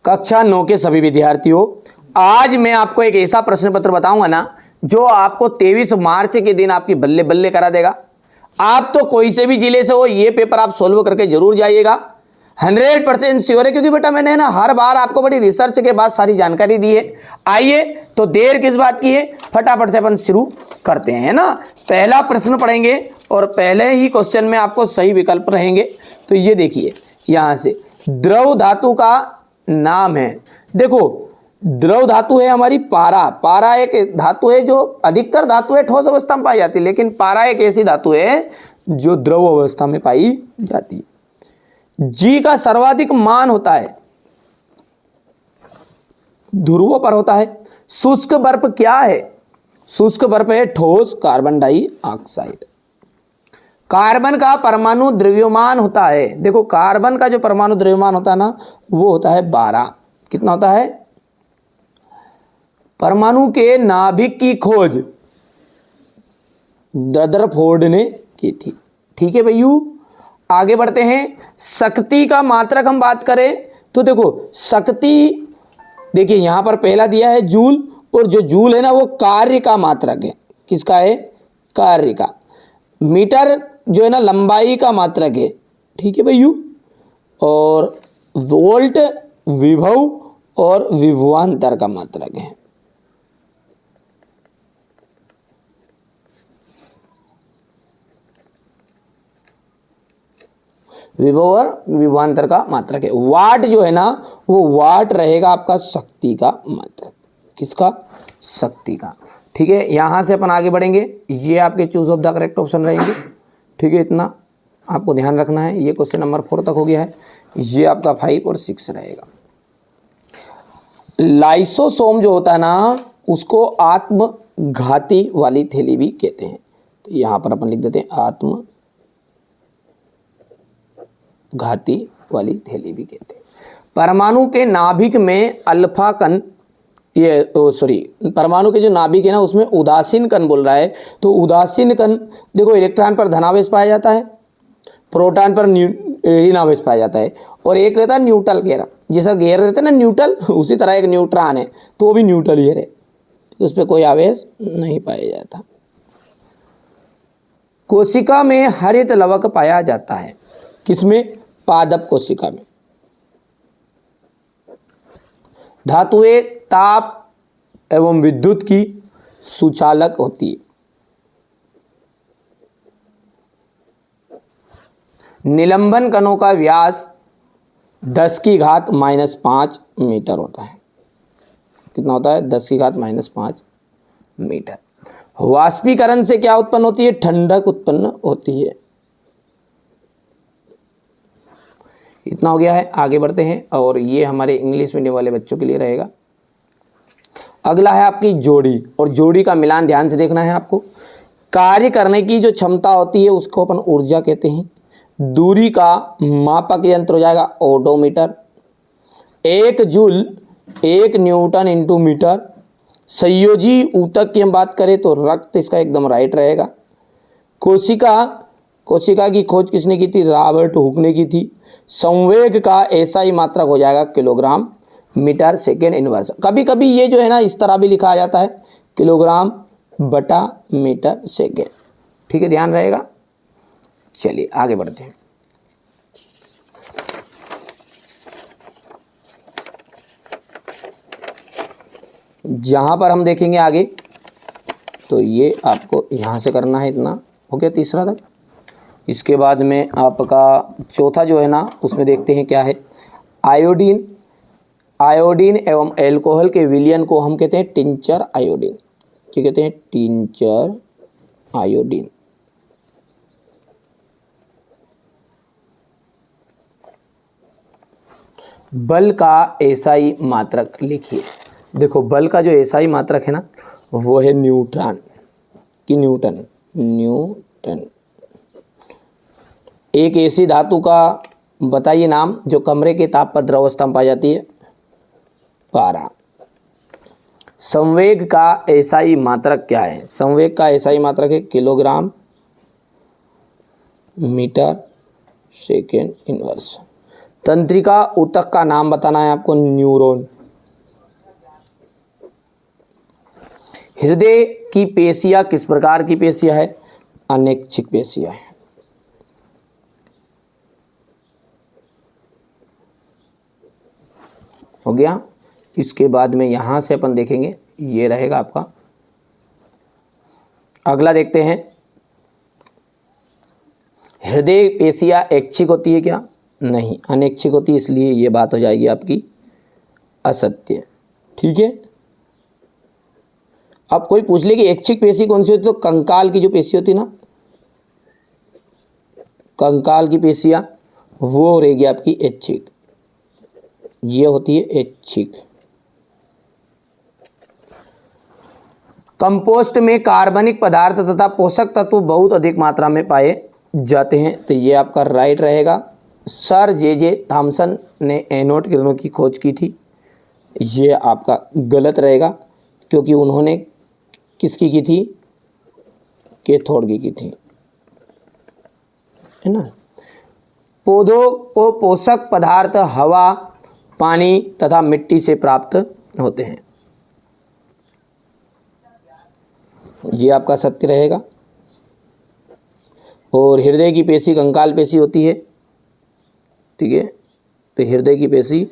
कक्षा 9 के सभी विद्यार्थियों, आज मैं आपको एक ऐसा प्रश्न पत्र बताऊंगा ना जो आपको 23 मार्च के दिन आपकी बल्ले बल्ले करा देगा। आप तो कोई से भी जिले से हो, ये पेपर आप सोल्व करके जरूर जाइएगा। 100% श्योर है, क्योंकि बेटा मैंने ना हर बार आपको बड़ी रिसर्च के बाद सारी जानकारी दी है। आइए तो देर किस बात की है, फटाफट से अपन शुरू करते हैं, है ना। पहला प्रश्न पढ़ेंगे और पहले ही क्वेश्चन में आपको सही विकल्प रहेंगे। तो ये देखिए, यहां से द्रव धातु का नाम है। देखो, द्रव धातु है हमारी पारा। पारा एक धातु है जो अधिकतर धातु है ठोस अवस्था में पाई जाती है, लेकिन पारा एक ऐसी धातु है जो द्रव अवस्था में पाई जाती है। जी का सर्वाधिक मान होता है, ध्रुवों पर होता है। शुष्क बर्फ क्या है? शुष्क बर्फ है ठोस कार्बन डाइऑक्साइड। कार्बन का परमाणु द्रव्यमान होता है। देखो, कार्बन का जो परमाणु द्रव्यमान होता है ना, वो होता है 12। कितना होता है? परमाणु के नाभिक की खोज रदरफोर्ड ने की थी। ठीक है भैयू, आगे बढ़ते हैं। शक्ति का मात्रक हम बात करें तो देखो, शक्ति देखिए यहां पर पहला दिया है जूल, और जो जूल है ना वो कार्य का मात्रक है। किसका है? कार्य का। मीटर जो है ना लंबाई का मात्रक है। ठीक है भैयू, और वोल्ट विभव और विभवांतर का मात्रक है। विभव और विभवांतर का मात्रक है। वाट जो है ना वो वाट रहेगा आपका शक्ति का मात्रक। किसका? शक्ति का। ठीक है, यहां से अपन आगे बढ़ेंगे। ये आपके choose of the correct option रहेंगे। ठीक है, इतना आपको ध्यान रखना है। ये क्वेश्चन नंबर 4 तक हो गया है। ये आपका 5 और 6 रहेगा। लाइसोसोम जो होता है ना उसको आत्मघाती वाली थैली भी कहते हैं। तो यहां पर अपन लिख देते हैं आत्म घाती वाली थैली भी कहते हैं। परमाणु के नाभिक में अल्फा कण, परमाणु के जो नाभिक है ना उसमें उदासीन कण बोल रहा है। तो उदासीन कण देखो, इलेक्ट्रॉन पर धनावेश पाया जाता है, प्रोटॉन पर ऋणावेश पाया जाता है, और एक रहता है न्यूट्रल घेरा। जैसा घेर रहता है ना न्यूट्रल, उसी तरह एक न्यूट्रॉन है तो वो भी न्यूट्रल ही है, उस पर कोई आवेश नहीं पाया जाता। कोशिका में हरित लवक पाया जाता है। किसमें? पादप कोशिका में। धातुएं ताप एवं विद्युत की सुचालक होती है। निलंबन कणों का व्यास 10⁻⁻5 मीटर होता है। कितना होता है? 10⁻⁻5 मीटर। वाष्पीकरण से क्या उत्पन्न होती है? ठंडक उत्पन्न होती है। इतना हो गया है। आगे बढ़ते हैं, और ये हमारे इंग्लिश मीडियम वाले बच्चों के लिए रहेगा। अगला है आपकी जोड़ी, और जोड़ी का मिलान ध्यान से देखना है आपको। कार्य करने की जो क्षमता होती है उसको अपन ऊर्जा कहते हैं। दूरी का मापक यंत्र हो जाएगा odometer. 1 joule 1 newton into metre. संयोजी ऊतक की हम बात करें तो रक्त इसका एकदम राइट रहेगा। कोशिका की खोज किसने की थी? रॉबर्ट हुक ने की थी। संवेग का ऐसा ही मात्रक हो जाएगा किलोग्राम मीटर सेकेंड इनवर्स। कभी कभी ये जो है ना इस तरह भी लिखा जाता है, किलोग्राम बटा मीटर सेकेंड। ठीक है, ध्यान रहेगा। चलिए आगे बढ़ते हैं। जहां पर हम देखेंगे आगे, तो ये आपको यहां से करना है। इतना हो गया तीसरा तक। इसके बाद में आपका चौथा जो है ना उसमें देखते हैं क्या है। आयोडीन एवं एल्कोहल के विलयन को हम कहते हैं टिंचर आयोडीन। क्या कहते हैं? Tincture iodine. बल का एसआई मात्रक लिखिए। देखो, बल का जो एसआई मात्रक है ना वो है न्यूट्रॉन की न्यूटन। एक ऐसी धातु का बताइए नाम जो कमरे के ताप पर द्रवावस्था में पाई जाती है? पारा। संवेग का एसआई मात्रक क्या है? संवेग का एसआई मात्रक है किलोग्राम मीटर सेकेंड इनवर्स। तंत्रिका ऊतक का नाम बताना है आपको, न्यूरॉन। हृदय की पेशियां किस प्रकार की पेशियां है? अनैच्छिक पेशियां है। हो गया। इसके बाद में यहां से अपन देखेंगे, ये रहेगा आपका। अगला देखते हैं, हृदय पेशियां ऐच्छिक होती है क्या? नहीं, अनैच्छिक होती है, इसलिए ये बात हो जाएगी आपकी असत्य। ठीक है। अब कोई पूछ ले कि ऐच्छिक पेशी कौन सी होती है, तो कंकाल की जो पेशी होती है ना, कंकाल की पेशियां, वो रहेगी आपकी ऐच्छिक, ये होती है ऐच्छिक। कंपोस्ट में कार्बनिक पदार्थ तथा पोषक तत्व बहुत अधिक मात्रा में पाए जाते हैं, तो ये आपका राइट रहेगा। सर जे थॉमसन ने एनोड किरणों की खोज की थी, ये आपका गलत रहेगा, क्योंकि उन्होंने किसकी की थी? कैथोड की थी, है ना। पौधों को पोषक पदार्थ हवा, पानी तथा मिट्टी से प्राप्त होते हैं, ये आपका सत्य रहेगा। और हृदय की पेशी कंकाल पेशी होती है, ठीक है, तो हृदय की पेशी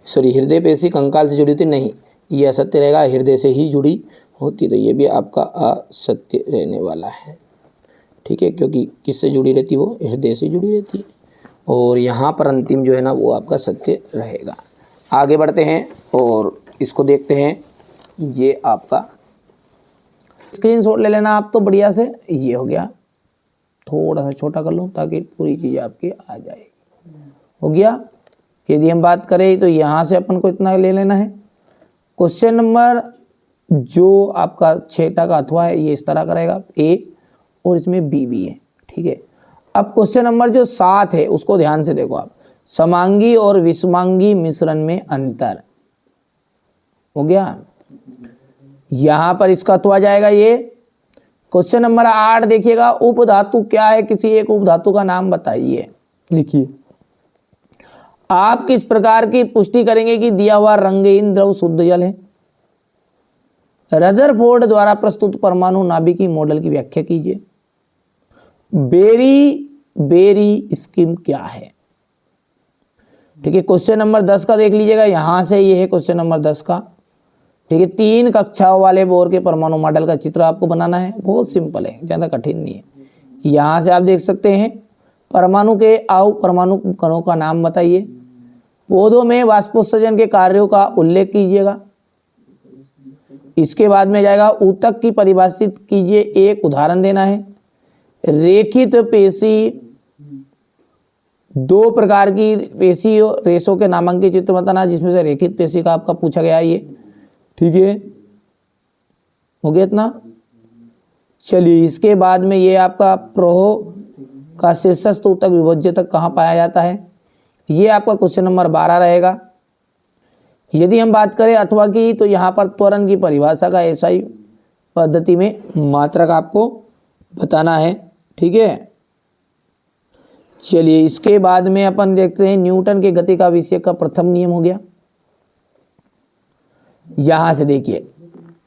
हृदय पेशी कंकाल से जुड़ी होती नहीं, ये असत्य रहेगा, हृदय से ही जुड़ी होती, तो ये भी आपका असत्य रहने वाला है। ठीक है, क्योंकि किससे जुड़ी रहती है? वो हृदय से जुड़ी रहती है। और यहाँ पर अंतिम जो है ना, वो आपका सत्य रहेगा। आगे बढ़ते हैं और इसको देखते हैं। ये आपका स्क्रीनशॉट ले लेना आप तो बढ़िया से। ये हो गया, थोड़ा सा छोटा कर लो ताकि पूरी चीज़ आपकी आ जाए। हो गया। यदि हम बात करें तो यहाँ से अपन को इतना ले लेना है। क्वेश्चन नंबर जो आपका 6 का अथवा है, ये इस तरह करेगा ए, और इसमें बी भी है। ठीक है। अब क्वेश्चन नंबर जो 7 है उसको ध्यान से देखो आप। समांगी और विषमांगी मिश्रण में अंतर। हो गया। यहां पर इसका अथवा जाएगा ये। क्वेश्चन नंबर 8 देखिएगा, उपधातु क्या है? किसी एक उपधातु का नाम बताइए, लिखिए। आप किस प्रकार की पुष्टि करेंगे कि दिया हुआ रंगहीन द्रव शुद्ध जल है? रदरफोर्ड द्वारा प्रस्तुत परमाणु नाभिकीय मॉडल की व्याख्या कीजिए। बेरी स्कीम क्या है? ठीक है। क्वेश्चन नंबर 10 का देख लीजिएगा, यहां से ये है क्वेश्चन नंबर 10 का। ठीक है। 3 कक्षाओं वाले बोर के परमाणु मॉडल का चित्र आपको बनाना है, बहुत सिंपल है, ज्यादा कठिन नहीं है। यहां से आप देख सकते हैं परमाणु के परमाणु कणों का नाम बताइए। पौधों में वाष्पोत्सर्जन के कार्यों का उल्लेख कीजिएगा। इसके बाद में जाएगा ऊतक की परिभाषित कीजिए, एक उदाहरण देना है। रेखित पेशी, 2 प्रकार की पेशी रेशों के नामांकित चित्र बताना, जिसमें से रेखित पेशी का आपका पूछा गया है ये। ठीक है, हो गया इतना। चलिए, इसके बाद में ये आपका प्रोह का शीर्षस्थ ऊतक विभज्यतक कहाँ पाया जाता है? ये आपका क्वेश्चन नंबर 12 रहेगा। यदि हम बात करें अथवा की, तो यहाँ पर त्वरण की परिभाषा का एसआई पद्धति में मात्रक आपको बताना है। ठीक है। चलिए, इसके बाद में अपन देखते हैं न्यूटन के गति का विषय का प्रथम नियम हो गया। यहां से देखिए,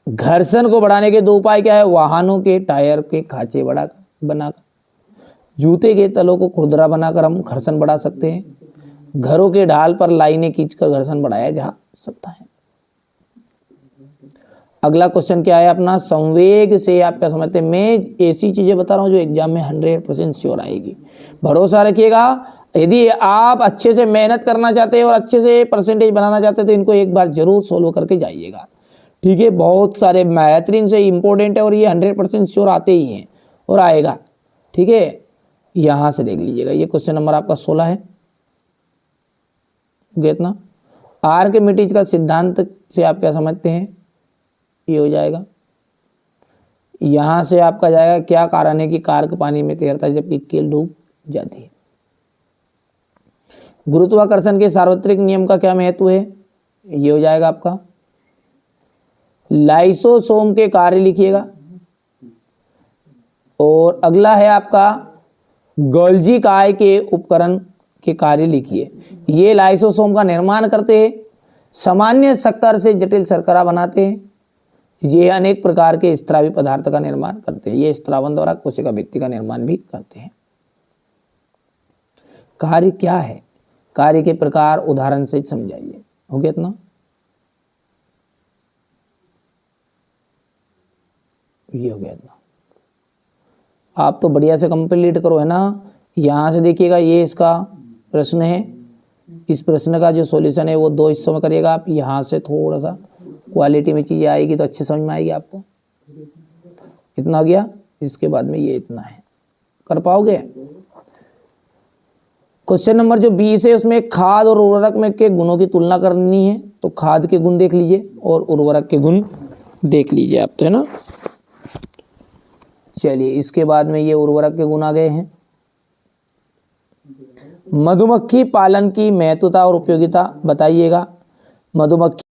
घर्षण को बढ़ाने के 2 उपाय क्या है? वाहनों के टायर के खांचे बनाकर, जूते के तलों को खुरदरा बनाकर हम घर्षण बढ़ा सकते हैं। घरों के ढाल पर लाइनें खींचकर घर्षण बढ़ाया जा सकता है। अगला क्वेश्चन क्या है अपना? संवेग से आप क्या समझते हैं? मैं ऐसी चीजें बता रहा हूं जो एग्जाम में 100% श्योर आएगी, भरोसा रखिएगा। यदि आप अच्छे से मेहनत करना चाहते हैं और अच्छे से परसेंटेज बनाना चाहते हैं तो इनको एक बार जरूर सोल्व करके जाइएगा। ठीक है, बहुत सारे बेहतरीन से इंपॉर्टेंट है और ये 100% श्योर आते ही हैं और आएगा। ठीक है, यहां से देख लीजिएगा, ये क्वेश्चन नंबर आपका 16 है। कितना? आर्किमिडीज का सिद्धांत से आप क्या समझते हैं? ये हो जाएगा। यहां से आपका जाएगा, क्या कारण है कि कार्क पानी में तैरता है जबकि केल डूब जाती है? गुरुत्वाकर्षण के सार्वत्रिक नियम का क्या महत्व है? ये हो जाएगा आपका। लाइसोसोम के कार्य लिखिएगा। और अगला है आपका गोल्जी काय के उपकरण के कार्य लिखिए। ये लाइसोसोम का निर्माण करते हैं, सामान्य शक्कर से जटिल शर्करा बनाते हैं। ये अनेक प्रकार के स्त्रावी पदार्थ का निर्माण करते हैं। ये स्त्रावन द्वारा कोशिका भित्ति का निर्माण भी करते हैं। कार्य क्या है, कार्य के प्रकार उदाहरण से समझाइए। हो गया इतना? ये हो गया इतना। आप तो बढ़िया से कंप्लीट करो, है ना। यहाँ से देखिएगा, ये इसका प्रश्न है। इस प्रश्न का जो सॉल्यूशन है वो 2 हिस्सों में करिएगा आप। यहाँ से थोड़ा सा क्वालिटी में चीज़ें आएगी तो अच्छे समझ में आएगी आपको। इतना हो गया। इसके बाद में ये इतना है, कर पाओगे? क्वेश्चन नंबर जो 20 है उसमें खाद और उर्वरक में के गुणों की तुलना करनी है। तो खाद के गुण देख लीजिए और उर्वरक के गुण देख लीजिए आप, तो है ना। चलिए, इसके बाद में ये उर्वरक के गुण आ गए हैं। मधुमक्खी पालन की महत्वता और उपयोगिता बताइएगा। मधुमक्खी